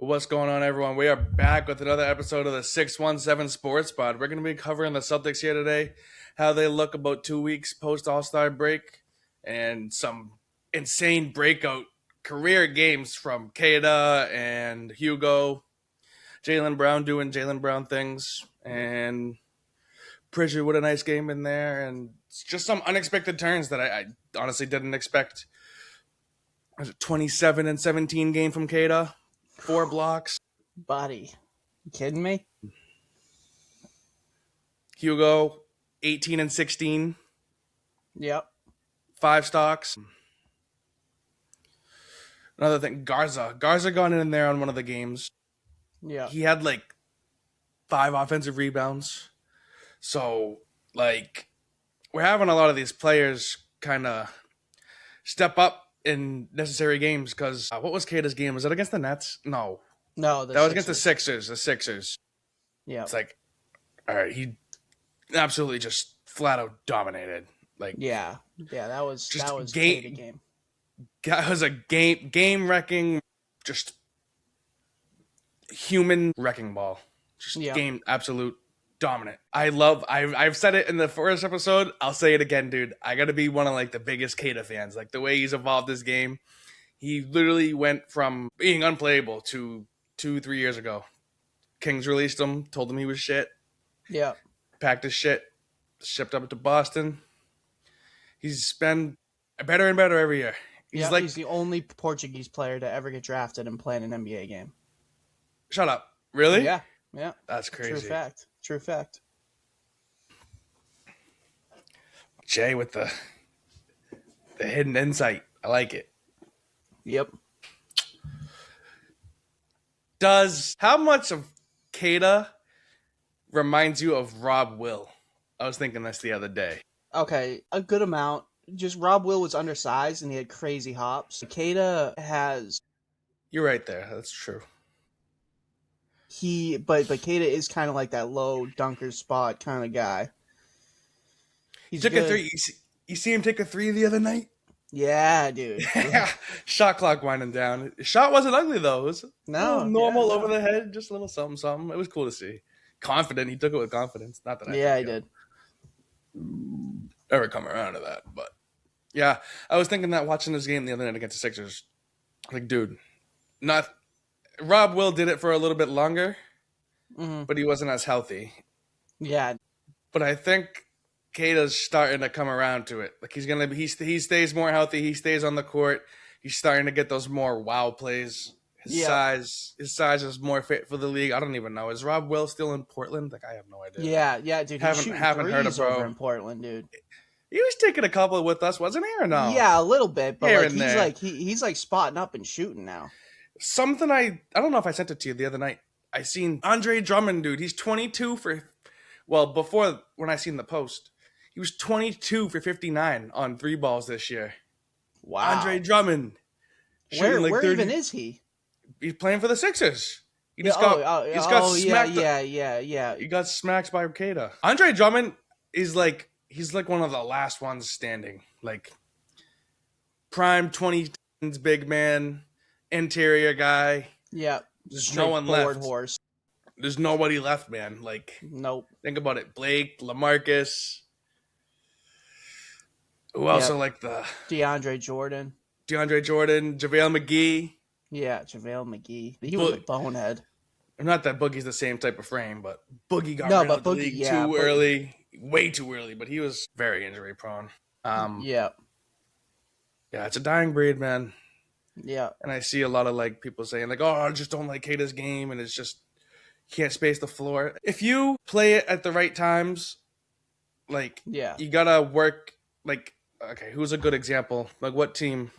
What's going on, everyone? We are back with another episode of the 617 Sports Pod. We're going to be covering the Celtics here today, how they look about 2 weeks post All-Star break, and some insane breakout career games from Queta and Hugo, Jaylen Brown doing Jaylen Brown things, and Pritchard with a nice game in there, and just some unexpected turns that I honestly didn't expect. Was it 27 and 17 game from Queta? 4 blocks. Buddy, you kidding me? Hugo, 18 and 16. Yep. 5 stocks. Another thing, Garza got in there on one of the games. Yeah. He had 5 offensive rebounds. So, we're having a lot of these players kind of step up in necessary games because what was Queta's game? Was it against the Nets? No. No, that was against the Sixers. Yeah. It's all right, he absolutely just flat out dominated. Yeah, that was game. game. That was a game wrecking, just human wrecking ball. Just game absolute dominant. I've said it in the first episode. I'll say it again, dude. I got to be one of the biggest Queta fans. The way he's evolved this game, he literally went from being unplayable to 2-3 years ago. Kings released him, told him he was shit. Yeah. Packed his shit, shipped up to Boston. He's been better and better every year. He's the only Portuguese player to ever get drafted and play in an NBA game. Shut up. Really? Yeah. That's crazy. True fact. Jay with the hidden insight. I like it. Yep. How much of Queta reminds you of Rob Will? I was thinking this the other day. Okay, a good amount. Just Rob Will was undersized and he had crazy hops. Queta has... You're right there. That's true. But Queta is kind of like that low dunker spot kind of guy. He took a 3. You see him take a 3 the other night? Yeah, dude. Shot clock winding down. Shot wasn't ugly, though. It was normal over the head, just a little something. It was cool to see. Confident. He took it with confidence. Not that I did. Ever come around to that. But, yeah, I was thinking that watching this game the other night against the Sixers. Dude, Rob Will did it for a little bit longer, but he wasn't as healthy. Yeah. But I think Queta's starting to come around to it. He stays more healthy. He stays on the court. He's starting to get those more wow plays. His size is more fit for the league. I don't even know. Is Rob Will still in Portland? I have no idea. Yeah, dude. Haven't heard of over in Portland, dude. He was taking a couple with us, wasn't he, or no? Yeah, a little bit, but he's spotting up and shooting now. Something I don't know if I sent it to you the other night. I seen Andre Drummond, dude. He's 22 for, before when I seen the post, he was 22 for 59 on 3 balls this year. Wow. Andre Drummond. Where even is he? He's playing for the Sixers. He just got smacked. Yeah. He got smacked by Queta. Andre Drummond is he's one of the last ones standing. Prime 20s big man, interior guy. Yeah. There's no one left. Horse. There's nobody left, man. Nope. Think about it. Blake, LaMarcus. Who else are the DeAndre Jordan, JaVale McGee. Yeah, JaVale McGee. He was a bonehead. Not that Boogie's the same type of frame, but Boogie got rid of the league too early. Way too early, but he was very injury prone. Yeah, it's a dying breed, man. Yeah. And I see a lot of people saying I just don't like Queta's game, and it's just can't space the floor. If you play it at the right times, you gotta work. Okay, who's a good example? What team?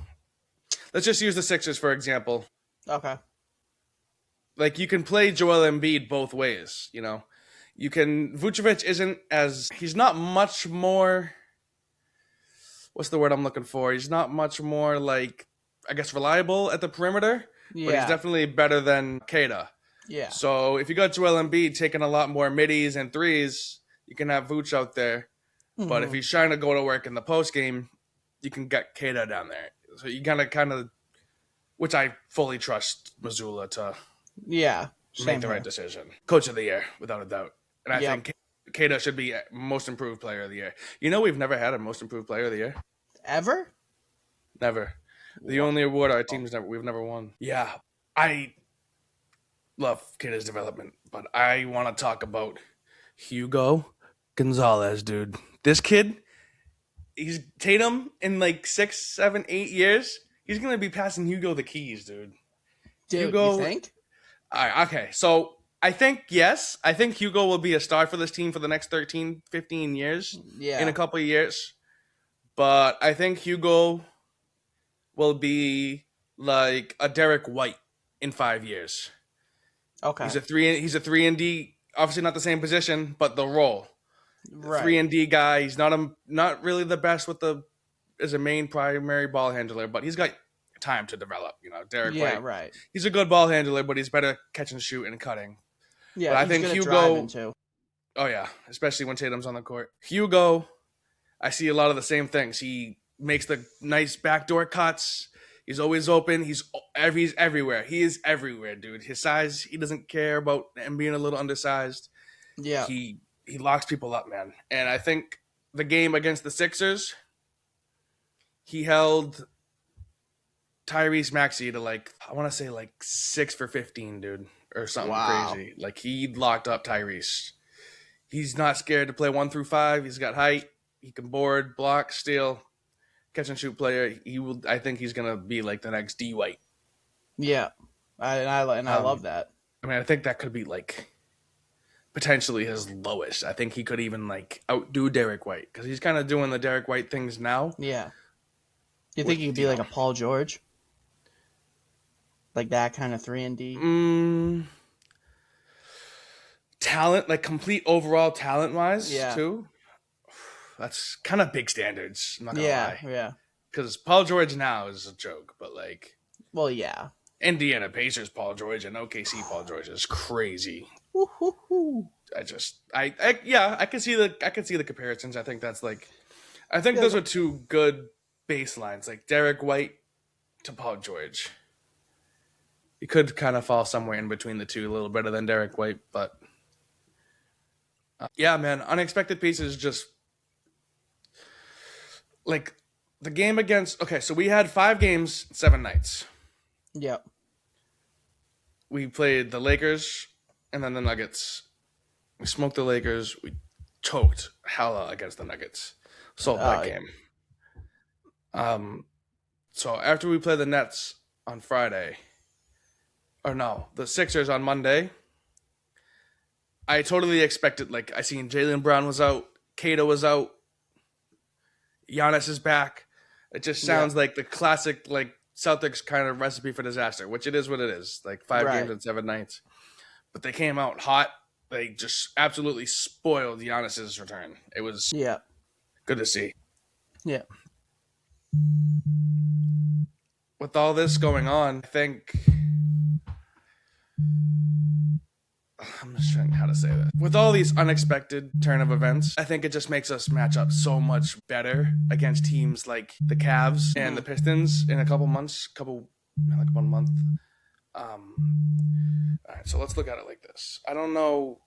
Let's just use the Sixers for example. Okay. You can play Joel Embiid both ways. You can. Vucevic he's not much more. What's the word I'm looking for? He's not much more reliable at the perimeter. Yeah. But he's definitely better than Queta. Yeah. So if you got Joel Embiid taking a lot more middies and threes, you can have Vooch out there. Mm-hmm. But if he's trying to go to work in the post game, you can get Queta down there. So you kind of, which I fully trust Mazzulla to Yeah. make Same the here. right decision. Coach of the year, without a doubt. And I Yep. think Queta should be most improved player of the year. You know, we've never had a most improved player of the year. Ever? Never. The Wow. only award we've never won. Yeah, I love Queta's development, but I want to talk about Hugo Gonzalez, dude. This kid, he's Tatum in like 6, 7, 8 years. He's gonna be passing Hugo the keys, dude. Dude, you Hugo. think? Okay, so I think yes. I think Hugo will be a star for this team for the next 13, 15 years in a Yeah. couple of years. But I think Hugo will be like a Derek White in 5 years. Okay. He's a 3 and D, obviously not the same position, but the role. Three Right. and D guy. He's not really the best with the as a main primary ball handler, but he's got time to develop. You know, Derek Yeah, White. right. He's a good ball handler, but he's better catch and shoot and cutting. But Yeah, I he's think good at driving Hugo. too. Oh yeah, especially when Tatum's on the court. Hugo, I see a lot of the same things. He makes the nice backdoor cuts. He's always open. He's everywhere. He is everywhere, dude. His size, he doesn't care about him being a little undersized. Yeah. He locks people up, man. And I think the game against the Sixers, he held Tyrese Maxey to like I want to say like 6 for 15, dude, or something Wow. crazy. Like he locked up Tyrese. He's not scared to play 1 through 5. He's got height. He can board, block, steal, catch and shoot player. He will. I think he's gonna be like the next D White. Yeah. I love that. I mean, I think that could be like potentially his lowest. I think he could even like outdo Derek White because he's kind of doing the Derek White things now. Yeah. You think he could be like a Paul George? Like that kind of 3 and D? Talent, like complete overall talent wise, Yeah. too. That's kind of big standards. I'm not gonna Yeah, lie, yeah. because Paul George now is a joke, but like Well, yeah. Indiana Pacers Paul George and OKC Paul George is crazy. Woo-hoo-hoo. I can see the comparisons. I think that's like I think those are two good baselines, like Derek White to Paul George. He could kind of fall somewhere in between the two, a little better than Derek White, but yeah, man, unexpected pieces just like the game against. Okay, so we had 5 games, 7 nights. Yep. We played the Lakers and then the Nuggets. We smoked the Lakers. We choked hella against the Nuggets. Salt that game. So after we play the Nets on Friday, or no, the Sixers on Monday, I totally expected, like, I seen Jaylen Brown was out, Cato was out, Giannis is back. It just sounds like the classic, like, Celtics kind of recipe for disaster, which it is what it is, like 5 games and 7 nights. But they came out hot. They just absolutely spoiled Giannis's return. It was good to see. Yeah. With all this going on, I think I'm just trying how to say that. With all these unexpected turn of events, I think it just makes us match up so much better against teams like the Cavs and the Pistons in a couple months, like 1 month. All right, so let's look at it like this. I don't know.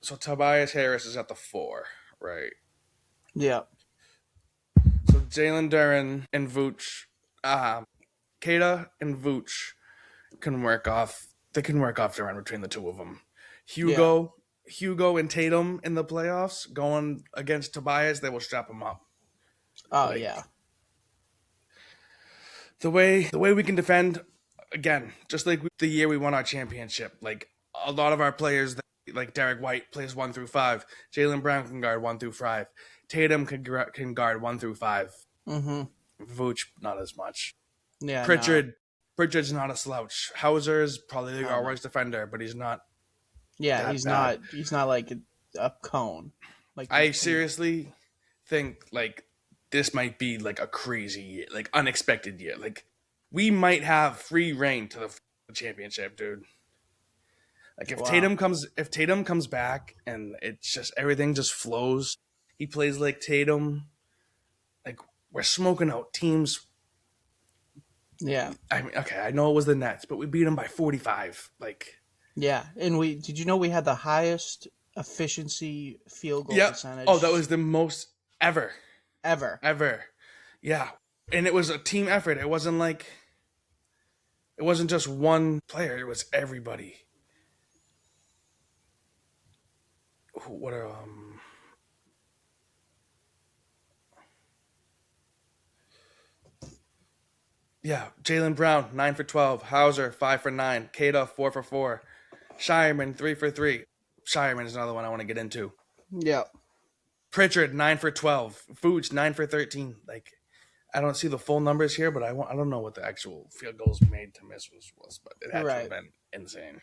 So Tobias Harris is at the 4, right? Yeah. So Jalen Duren and Vooch, Kata and Vooch can work off. They can work off the run between the two of them. Hugo and Tatum in the playoffs going against Tobias, they will strap him up. Oh yeah. The way we can defend, again, just like the year we won our championship, like a lot of our players, like Derek White plays 1 through 5. Jaylen Brown can guard 1 through 5. Tatum can guard 1 through 5. Vooch not as much. Yeah. Pritchard's not a slouch. Hauser is probably our worst defender, but he's not. Yeah, he's bad. not. He's not like a cone. Like I seriously think like this might be like a crazy year, like unexpected year. Like we might have free reign to the championship, dude. Like if Tatum comes back and it's just everything just flows, he plays like Tatum. Like we're smoking out teams. Yeah. I mean, okay, I know it was the Nets, but we beat them by 45. Like Yeah, and did you know we had the highest efficiency field goal Yep. Oh, that percentage was the most ever. ever. Ever. Yeah. And it was a team effort. It wasn't just one player, it was everybody. What are yeah, Jalen Brown, 9 for 12. Hauser, 5 for 9. Queta, 4 for 4. Shireman, 3 for 3. Shireman is another one I want to get into. Yeah. Pritchard, 9 for 12. Vooch, 9 for 13. Like, I don't see the full numbers here, but I don't know what the actual field goals made to miss was, but it had to have Right. been insane.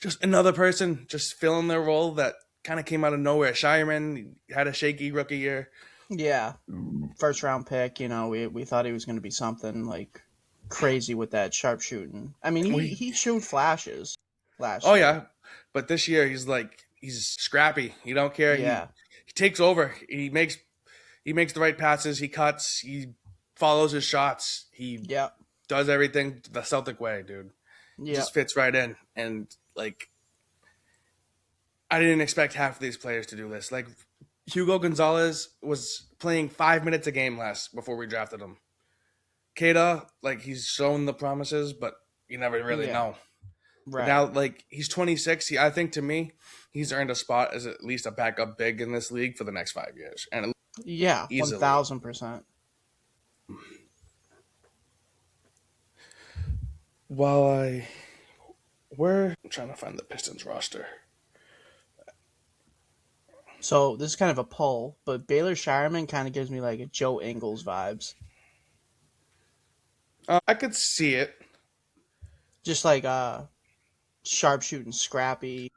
Just another person just filling their role that kind of came out of nowhere. Shireman had a shaky rookie year. Yeah. First round pick, we thought he was going to be something like crazy with that sharpshooting. I mean, he showed flashes last Oh year. yeah, but this year he's scrappy. He don't care. Yeah. He takes over. He makes the right passes. He cuts. He follows his shots. He Yeah. does everything the Celtic way, dude. He Yeah. just fits right in. And like, I didn't expect half of these players to do this. Like, Hugo Gonzalez was playing 5 minutes a game before we drafted him. Queta, like, he's shown the promises, but you never really Yeah. know. But Right. now, like, he's 26. I think, to me, he's earned a spot as at least a backup big in this league for the next 5 years. And Yeah. easily. 1,000%. I'm trying to find the Pistons roster. So this is kind of a pull, but Baylor Shireman kind of gives me like a Joe Ingles vibes. I could see it. Just like sharpshooting, scrappy.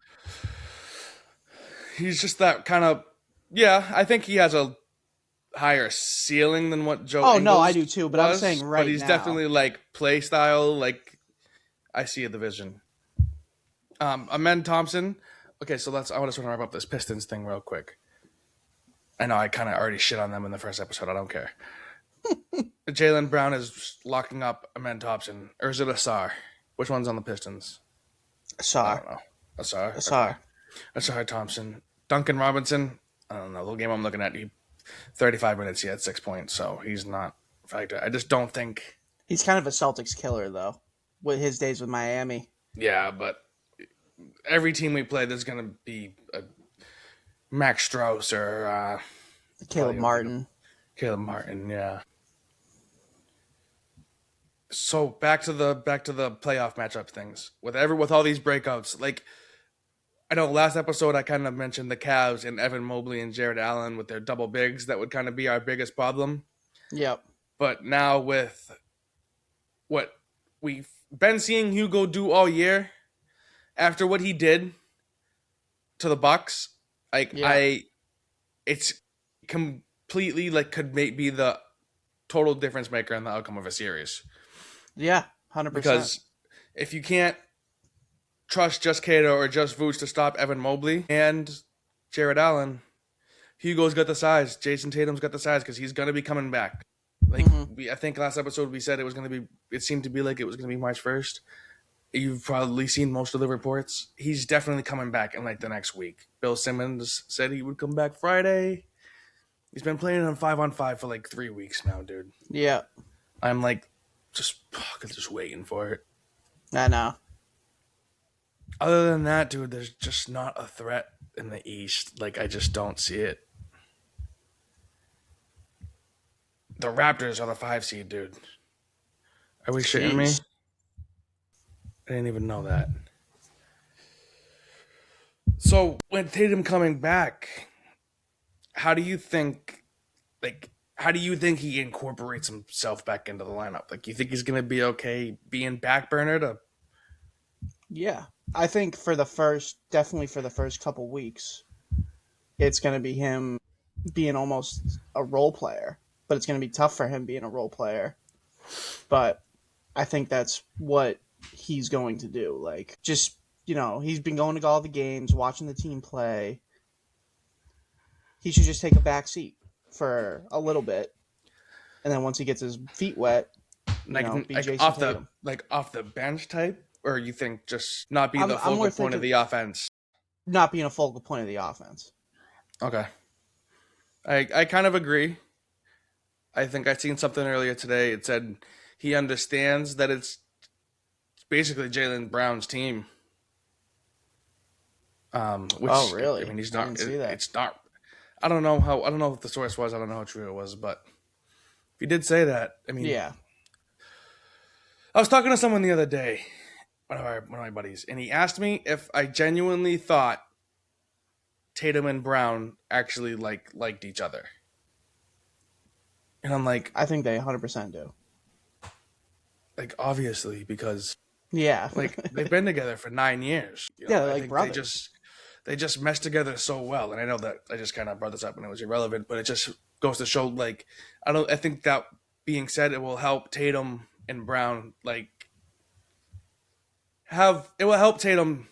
He's just that kind of. Yeah, I think he has a higher ceiling than what Joe. Oh Ingles no, I do too. But I'm was, saying right but he's now. definitely like play style. Like, I see a division. Amen Thompson. Okay, so I want to sort of wrap up this Pistons thing real quick. I know I kind of already shit on them in the first episode. I don't care. Jalen Brown is locking up Amen Thompson, or is it Asar? Which one's on the Pistons? I Asar. don't know. Asar. Asar. Okay. Asar Thompson. Duncan Robinson. I don't know. The game I'm looking at, 35 minutes, he had 6 points, so he's not a factor. I just don't think. He's kind of a Celtics killer though, with his days with Miami. Yeah, but every team we play, there's going to be a Max Strauss or Caleb Martin. Caleb Martin, yeah. So back to the playoff matchup things with all these breakouts. Like, I know last episode I kind of mentioned the Cavs and Evan Mobley and Jared Allen with their double bigs that would kind of be our biggest problem. Yep. But now with what we've been seeing Hugo do all year, after what he did to the Bucks, like it's completely like could be the total difference maker in the outcome of a series. Yeah, 100%. Because if you can't trust just Cato or just Vooch to stop Evan Mobley and Jared Allen, Hugo's got the size. Jason Tatum's got the size because he's going to be coming back. Like, I think last episode we said it seemed to be like it was going to be March 1st. You've probably seen most of the reports. He's definitely coming back in like the next week. Bill Simmons said he would come back Friday. He's been playing on 5-on-5 for like 3 weeks now, dude. Yeah. I'm like, just waiting for it. I know. Other than that, dude, there's just not a threat in the East. Like, I just don't see it. The Raptors are the 5 seed, dude. Are we shitting me? I didn't even know that. So, when Tatum coming back, how do you think he incorporates himself back into the lineup? Like, you think he's going to be okay being backburnered? Yeah. I think definitely for the first couple weeks, it's going to be him being almost a role player. But it's going to be tough for him being a role player. But I think that's what he's going to do. Like, just, he's been going to all the games, watching the team play. He should just take a back seat for a little bit. And then once he gets his feet wet, be Jason Tatum. Off the bench type? or you think just not be the I'm focal more point of thinking the offense? not being a focal point of the offense. Okay, I kind of agree. I think I seen something earlier today. It said he understands that it's basically Jaylen Brown's team. Oh, Which I really? mean, he's I not. didn't see that. It's not. I don't know how. I don't know what the source was. I don't know how true it was, but if he did say that, I mean, Yeah. I was talking to someone the other day, one of my buddies, and he asked me if I genuinely thought Tatum and Brown actually liked each other, and I'm I think they 100% do. like obviously because Yeah. like they've been together for 9 years. Yeah, they're I like think they brothers. just mesh together so well. And I know that I just kind of brought this up and it was irrelevant, but it just goes to show like I think that being said, it will help Tatum and Brown it will help Tatum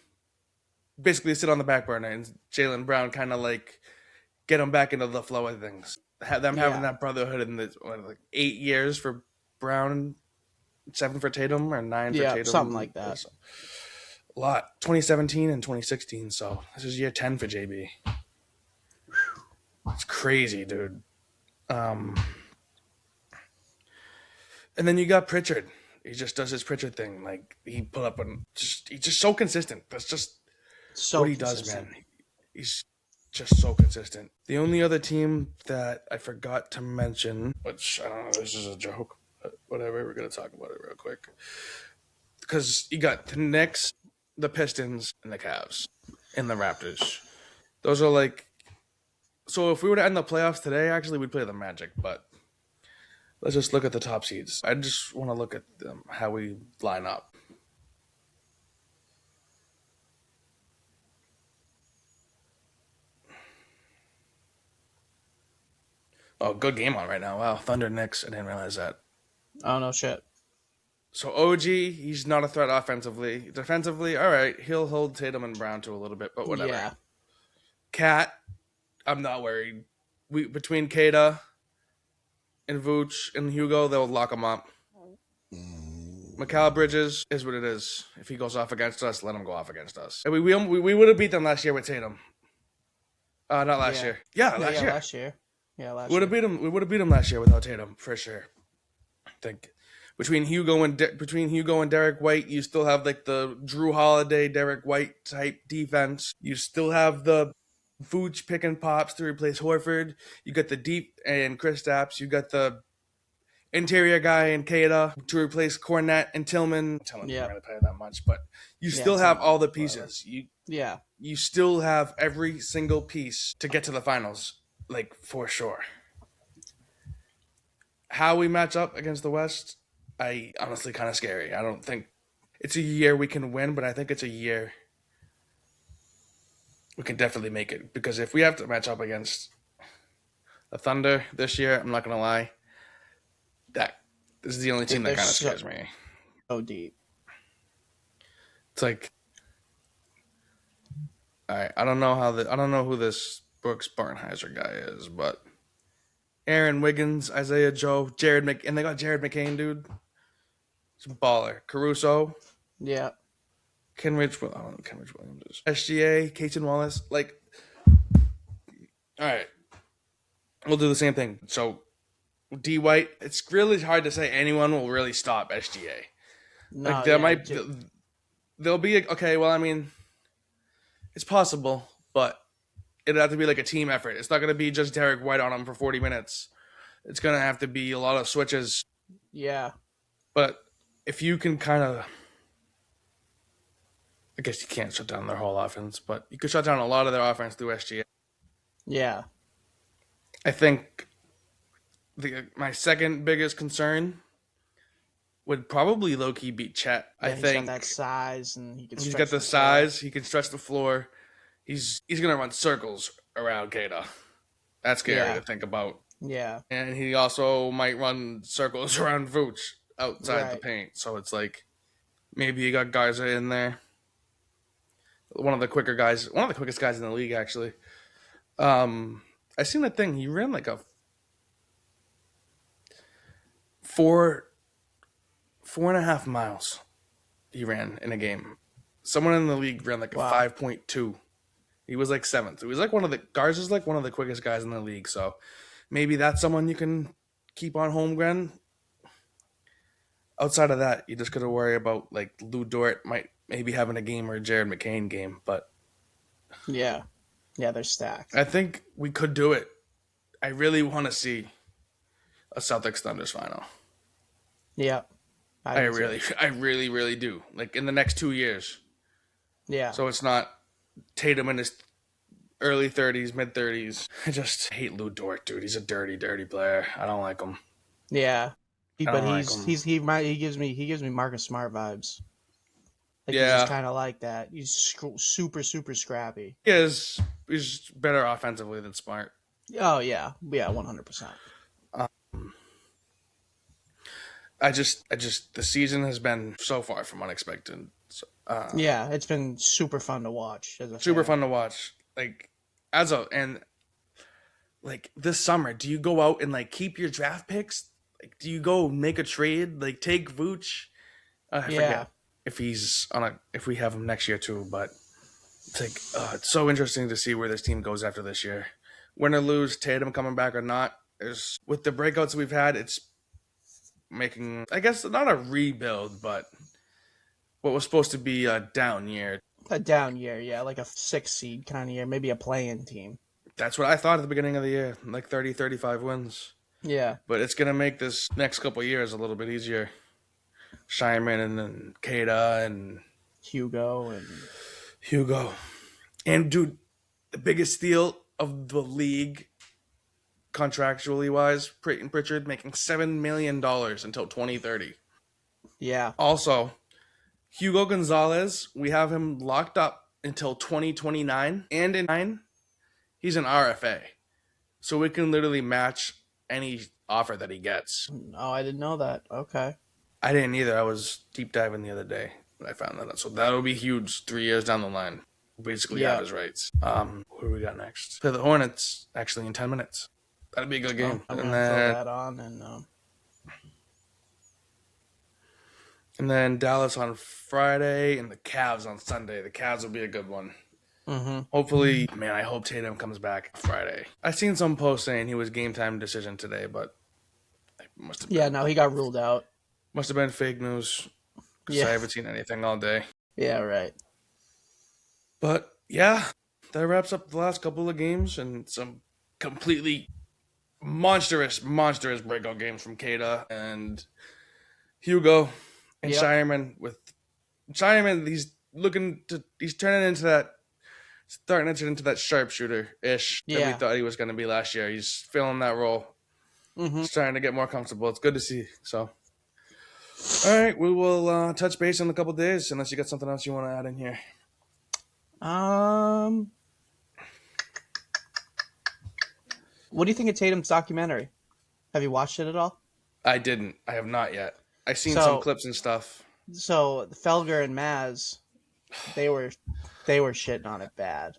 basically sit on the back burner and Jaylen Brown kind of get him back into the flow of things. Them having Yeah. that brotherhood in the 8 years for Brown, 7 for Tatum, or 9 for Yeah, something Tatum. like that. A lot. 2017 and 2016. So this is year 10 for JB. It's crazy, dude. And then you got Pritchard. He just does his Pritchard thing. Like he put up he's just so consistent. That's just So what he consistent. does, man. He's just so consistent. The only other team that I forgot to mention, which I don't know, this is a joke, but whatever, we're gonna talk about it real quick. Because you got the Knicks, the Pistons, and the Cavs, and the Raptors. Those are so if we were to end the playoffs today, actually we'd play the Magic, but let's just look at the top seeds. I just want to look at how we line up. Oh, good game on right now. Wow, Thunder Knicks. I didn't realize that. Oh, no shit. So OG, he's not a threat offensively. Defensively, all right, he'll hold Tatum and Brown to a little bit, but whatever. Yeah. Cat, I'm not worried. Between Queta and Vooch and Hugo, they'll lock him up. Mikal Bridges is what it is. If he goes off against us, let him go off against us. And we would have beat them last year with Tatum. Not last year. Yeah, last year. Last year. Yeah, last Would have year. beat him. We would have beat him last year without Tatum for sure. I think between Hugo and Derek White, you still have the Drew Holiday, Derek White type defense. You still have the Vooch pick and pops to replace Horford. You got the deep and Kristaps. You got the interior guy in Queta to replace Cornette and Tillman. Tillman didn't really play that much, but you still have all the pieces. You still have every single piece to get to the finals, for sure. How we match up against the West, I honestly kind of scary. I don't think it's a year we can win, but I think it's a year we can definitely make it. Because if we have to match up against the Thunder this year, I'm not gonna lie, this is the only team that kind of scares me. So deep. It's all right. I don't know who this Brooks Barnheiser guy is, but Aaron Wiggins, Isaiah Joe, and they got Jared McCain, dude. He's a baller. Caruso. Yeah. Kenrich, I don't know who Kenrich Williams is. SGA, Caton Wallace. All right. We'll do the same thing. So, D White, it's really hard to say anyone will really stop SGA. No, there'll be, okay, well, I mean, it's possible, but it'd have to be a team effort. It's not going to be just Derek White on him for 40 minutes. It's going to have to be a lot of switches. Yeah. But if you can kind of, I guess you can't shut down their whole offense, but you could shut down a lot of their offense through SGA. Yeah. I think my second biggest concern would probably low-key be Chet. Yeah, I think he's got that size, and he's got the size. He can stretch the floor. He's going to run circles around Queta. That's scary to think about. Yeah. And he also might run circles around Vooch outside the paint. So it's maybe you got Garza in there. One of the quickest guys in the league, actually. I seen that thing. He ran a 4.5 miles he ran in a game. Someone in the league ran like a 5.2. He was like 7th. He was like Garza is like one of the quickest guys in the league. So maybe that's someone you can keep on Holmgren. Outside of that, you just got to worry about like Lou Dort might maybe having a game or a Jared McCain game. But yeah, they're stacked. I think we could do it. I really want to see a Celtics Thunders final. Yeah, I really do. Like in the next 2 years. Yeah. So it's not Tatum in his early 30s, mid 30s. I just hate Lou Dort, dude. He's a dirty, dirty player. I don't like him. Yeah, he gives me Marcus Smart vibes. Like he's just kind of like that. He's super scrappy. He's better offensively than Smart. Oh yeah, 100%. I just the season has been so far from unexpected. So, yeah, it's been super fun to watch. Fun to watch. Like like this summer, do you go out and like keep your draft picks? Like, do you go make a trade? Like take Vooch? I forget if if we have him next year too. But it's like it's so interesting to see where this team goes after this year. Win or lose, Tatum coming back or not. With the breakouts we've had, it's making, I guess, not a rebuild, but what was supposed to be a down year. A down year, yeah, like a 6 seed kind of year, maybe a play-in team. That's what I thought at the beginning of the year, like 30, 35 wins. Yeah. But it's going to make this next couple of years a little bit easier. Scheinman and then Queta and Hugo. And, dude, the biggest steal of the league, contractually wise, Peyton Pritchard making $7 million until 2030. Yeah. Also, Hugo Gonzalez, we have him locked up until 2029. And in he's an RFA. So we can literally match any offer that he gets. Oh, I didn't know that. Okay. I didn't either. I was deep diving the other day when I found that out. So that would be huge 3 years down the line. Basically have his rights. What do we got next? Play the Hornets, actually, in 10 minutes. That'd be a good game. I'm going to throw that on. And then Dallas on Friday and the Cavs on Sunday. The Cavs will be a good one. Mm-hmm. Hopefully, man, I hope Tatum comes back Friday. I seen some post saying he was game time decision today, but it must have been. Yeah, no, he got ruled out. Must have been fake news. Yeah. I haven't seen anything all day. Yeah, right. But, yeah, that wraps up the last couple of games and some completely monstrous breakout games from Queta and Hugo and Shireman. With Shireman, he's starting to turn into that sharpshooter-ish that we thought he was going to be last year. He's filling that role. Mm-hmm. He's trying to get more comfortable. It's good to see. So, all right, we will touch base in a couple of days unless you got something else you want to add in here. What do you think of Tatum's documentary? Have you watched it at all? I didn't. I have not yet. I've seen some clips and stuff. So Felger and Maz, they were shitting on it bad.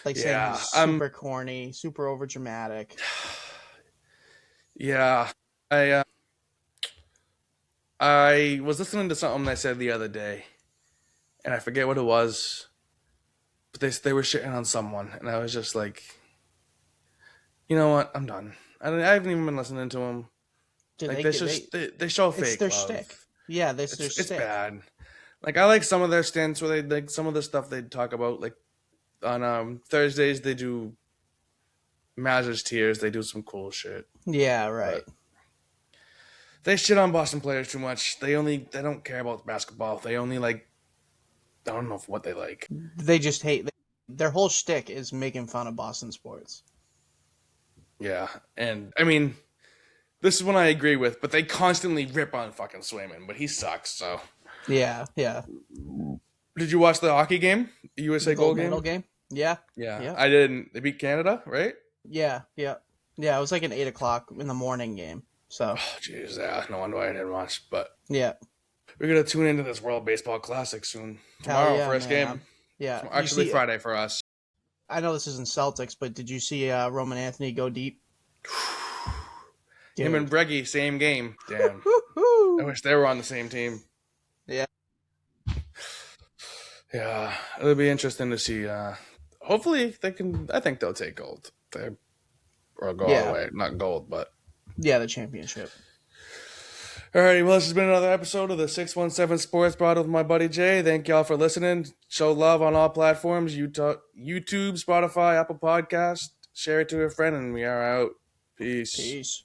Like saying he's super corny, super overdramatic. Yeah. I was listening to something I said the other day, and I forget what it was, but they were shitting on someone, and I was just like, you know what? I'm done. I haven't even been listening to them. Dude, like they show fake. It's their love. shtick. Yeah, it's it's bad. Like I like some of their stints where they like some of the stuff they talk about. Like on Thursdays they do Maz's Tears. They do some cool shit. Yeah, right. But they shit on Boston players too much. They don't care about basketball. They only like, I don't know what they like. They just hate. Their whole shtick is making fun of Boston sports. Yeah, and I mean, this is one I agree with, but they constantly rip on fucking Swayman, but he sucks, so. Yeah. Did you watch the hockey game? The USA gold game? Yeah. I didn't. They beat Canada, right? Yeah. It was like an 8 o'clock in the morning game, so. Oh, jeez, yeah, no wonder why I didn't watch, but. Yeah. We're going to tune into this World Baseball Classic soon. Tomorrow, first game. Yeah. Actually, Friday for us. I know this isn't Celtics, but did you see Roman Anthony go deep? Him and Breggy, same game. Damn. I wish they were on the same team. Yeah. Yeah, it'll be interesting to see. Hopefully, they can. I think they'll take gold. Or go all the Yeah, way. Not gold, but. yeah, the championship. Alrighty, well, this has been another episode of the 617 Sports brought with my buddy Jay. Thank y'all for listening. Show love on all platforms YouTube, Spotify, Apple Podcast. Share it to a friend, and we are out. Peace. Peace.